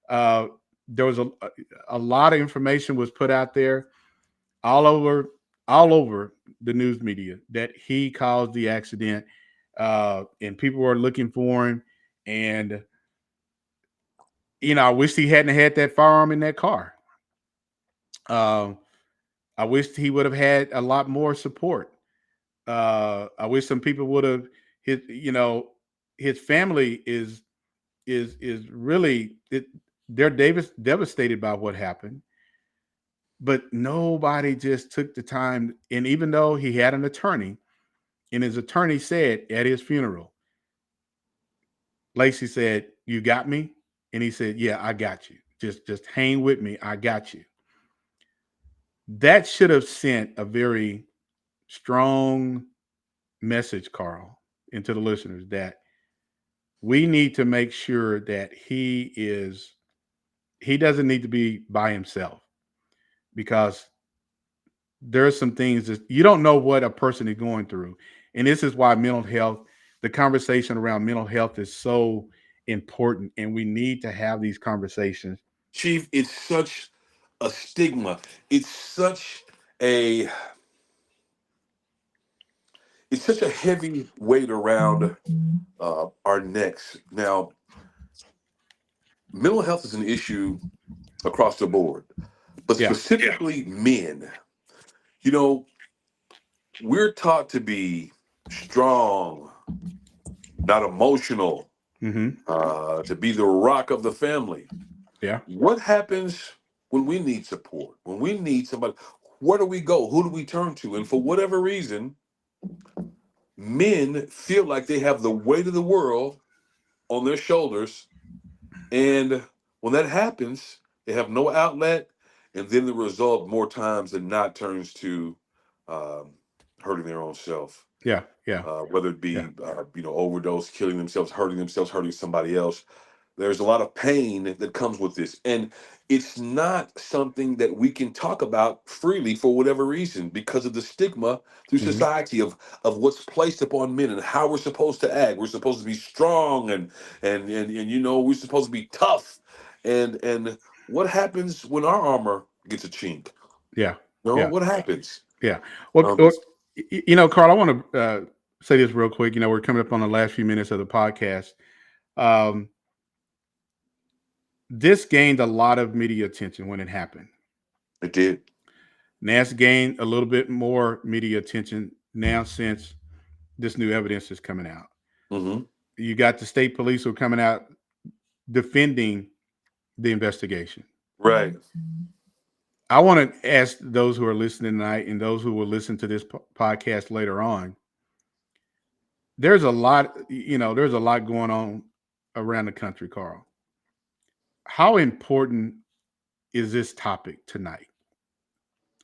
Uh, there was a lot of information was put out there, all over the news media, that he caused the accident, and people were looking for him. And I wish he hadn't had that firearm in that car. Uh, I wish he would have had a lot more support. I wish some people would have. His family is really it. they're devastated by what happened, but nobody just took the time. And even though he had an attorney, and his attorney said at his funeral, Lacy said, "You got me?" And he said, "Yeah, I got you. Just hang with me. I got you." That should have sent a very strong message, Carl, into the listeners that we need to make sure that he doesn't need to be by himself, because there are some things that you don't know what a person is going through. And this is why the conversation around mental health is so important. And we need to have these conversations. Chief, it's such a stigma. It's such a it's such a heavy weight around our necks. Now, mental health is an issue across the board, but Yeah. specifically men. You know, we're taught to be strong, not emotional, Mm-hmm. to be the rock of the family. Yeah. What happens when we need support? When we need somebody, where do we go? Who do we turn to? And for whatever reason, men feel like they have the weight of the world on their shoulders. And when that happens, they have no outlet. And then the result, more times than not, turns to um, hurting their own self. Yeah. Yeah. Whether it Yeah. be, overdose, killing themselves, hurting somebody else. There's a lot of pain that comes with this. And it's not something that we can talk about freely for whatever reason, because of the stigma through Mm-hmm. society of what's placed upon men and how we're supposed to act. We're supposed to be strong and we're supposed to be tough. And what happens when our armor gets a chink? Yeah. Yeah. What happens? Yeah. Well, Um, Carl, I want to say this real quick. We're coming up on the last few minutes of the podcast. Um, this gained a lot of media attention when it happened. it did. Nas gained a little bit more media attention now since this new evidence is coming out. Hmm. You got the state police who are coming out defending the investigation. Right. I want to ask those who are listening tonight and those who will listen to this podcast later on. There's a lot going on around the country, Carl. How important is this topic tonight?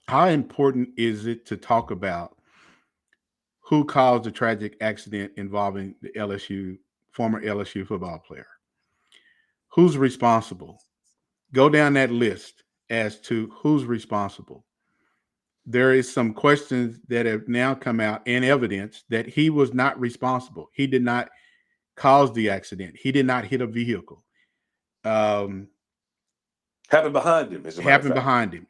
How important is it to talk about who caused the tragic accident involving the former LSU football player? Who's responsible? Go down that list as to who's responsible. There is some questions that have now come out in evidence that he was not responsible. He did not cause the accident. He did not hit a vehicle. Happened behind him, as a matter of Happened fact. behind him.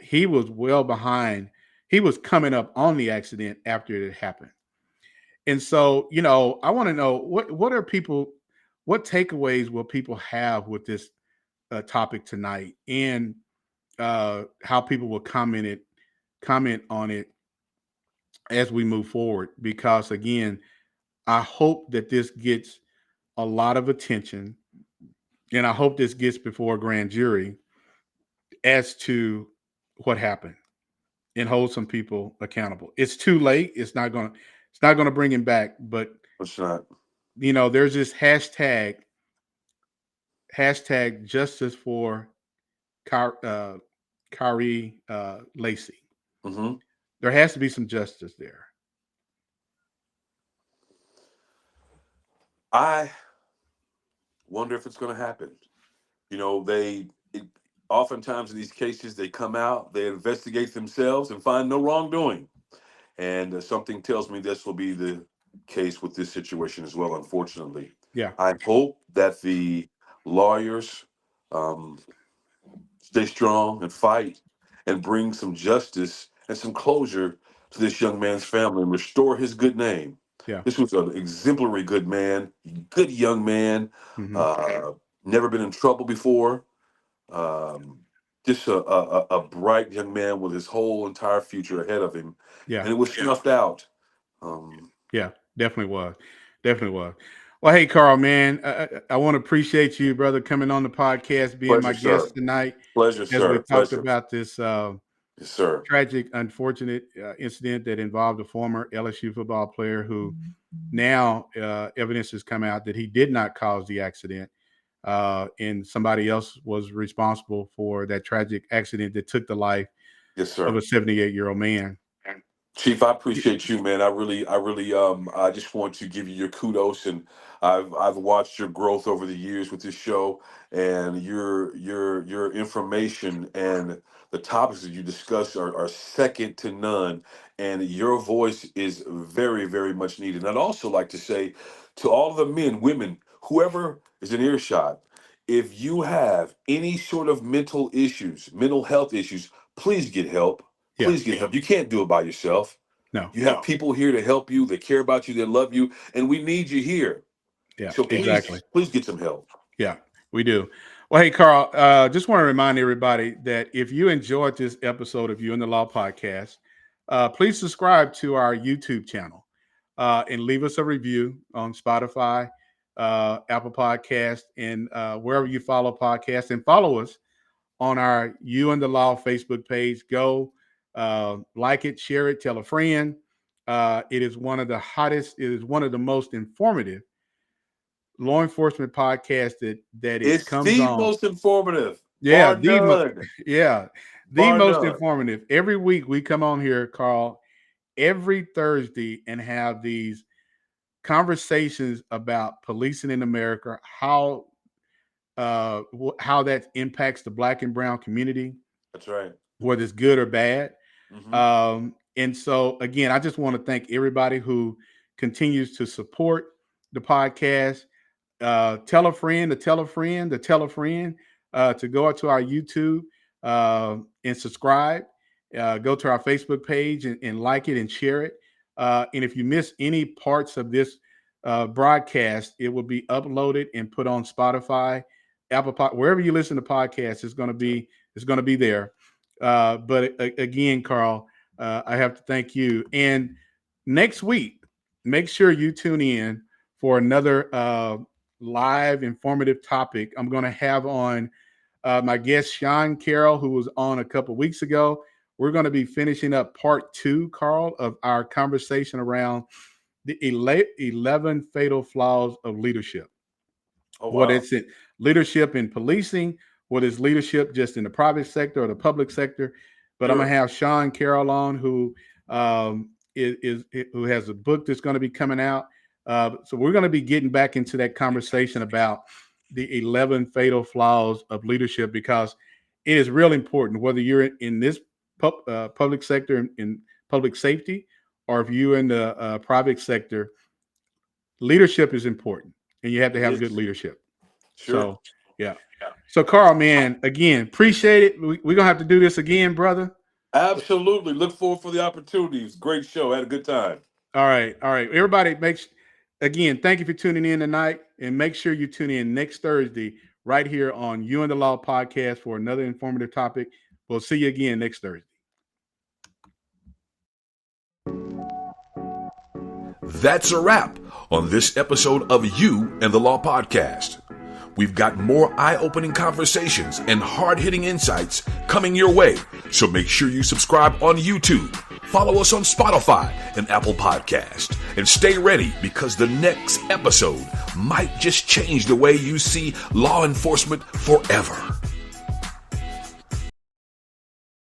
He was well behind. He was coming up on the accident after it happened. And so, I want to know what takeaways will people have with this topic tonight, and how people will comment on it as we move forward. Because again, I hope that this gets a lot of attention, and I hope this gets before a grand jury as to what happened, and hold some people accountable. It's too late. It's not gonna bring him back. But It's not. there's this hashtag justice for Kyren Lacy. Hmm. There has to be some justice there. I wonder if it's going to happen. Oftentimes in these cases, they come out, they investigate themselves and find no wrongdoing. And something tells me this will be the case with this situation as well, unfortunately. Yeah. I hope that the lawyers um, stay strong and fight and bring some justice and some closure to this young man's family and restore his good name. Yeah. This was an exemplary good man, good young man, Mm-hmm. uh, never been in trouble before. Um, just a bright young man with his whole entire future ahead of him. Yeah. And it was snuffed out. Yeah. Definitely was. Definitely was. Well, hey, Carl, man, I want to appreciate you, brother, coming on the podcast, being my Pleasure, sir. guest tonight Pleasure, as we sir. talked Pleasure. about this Yes, sir. tragic, unfortunate incident that involved a former LSU football player who now evidence has come out that he did not cause the accident, and somebody else was responsible for that tragic accident that took the life Yes, of sir. a 78-year-old man. Chief, I appreciate you, man. I just want to give you your kudos, and I've watched your growth over the years with this show, and your information and the topics that you discuss are second to none, and your voice is very, very much needed. And I'd also like to say to all of the men, women, whoever is in earshot, if you have any sort of mental issues, mental health issues, please get help. Yeah, Please get help. You can't do it by yourself. no, You have people here to help you, that care about you, that love you, and we need you here. yeah, So please, exactly. please get some help. Yeah, we do. Well, hey, Carl, just want to remind everybody that if you enjoyed this episode of You and the Law podcast, please subscribe to our YouTube channel and leave us a review on Spotify, Apple Podcast, and wherever you follow podcasts, and follow us on our You and the Law Facebook page. Go like it, share it, tell a friend. It is one of the hottest, it is one of the most informative law enforcement podcast that it It's comes the on. most informative, Yeah, bar none, the bar most none. informative. Every week we come on here, Carl, every Thursday and have these conversations about policing in America, how that impacts the Black and brown community, That's right. whether it's good or bad. Hmm. And so, again, I just want to thank everybody who continues to support the podcast. Tell a friend to tell a friend to tell a friend to go out to our YouTube and subscribe. Go to our Facebook page and like it and share it. And if you miss any parts of this broadcast, it will be uploaded and put on Spotify, Apple, wherever you listen to podcasts. It's going to be there. But again, Carl, I have to thank you. And next week, make sure you tune in for another live informative topic. I'm going to have on my guest, Sean Carroll, who was on a couple weeks ago. We're going to be finishing up part 2, Carl, of our conversation around the 11 fatal flaws of leadership. Oh, What wow. it's in leadership in policing, what is leadership just in the private sector or the public sector. But I'm Sure. going to have Sean Carroll on, who who has a book that's going to be coming out. So we're going to be getting back into that conversation about the 11 fatal flaws of leadership, because it is real important, whether you're in this public sector in public safety, or if you're in the private sector. Leadership is important, and you have to It have good is. leadership. Sure. So, yeah. So, Carl, man, again, appreciate it. We're going to have to do this again, brother. Absolutely. Look forward for the opportunities. Great show. Had a good time. All right. All right. Everybody, again, thank you for tuning in tonight, and make sure you tune in next Thursday right here on You and the Law podcast for another informative topic. We'll see you again next Thursday. That's a wrap on this episode of You and the Law podcast. We've got more eye-opening conversations and hard-hitting insights coming your way, so make sure you subscribe on YouTube, follow us on Spotify and Apple Podcast, and stay ready, because the next episode might just change the way you see law enforcement forever.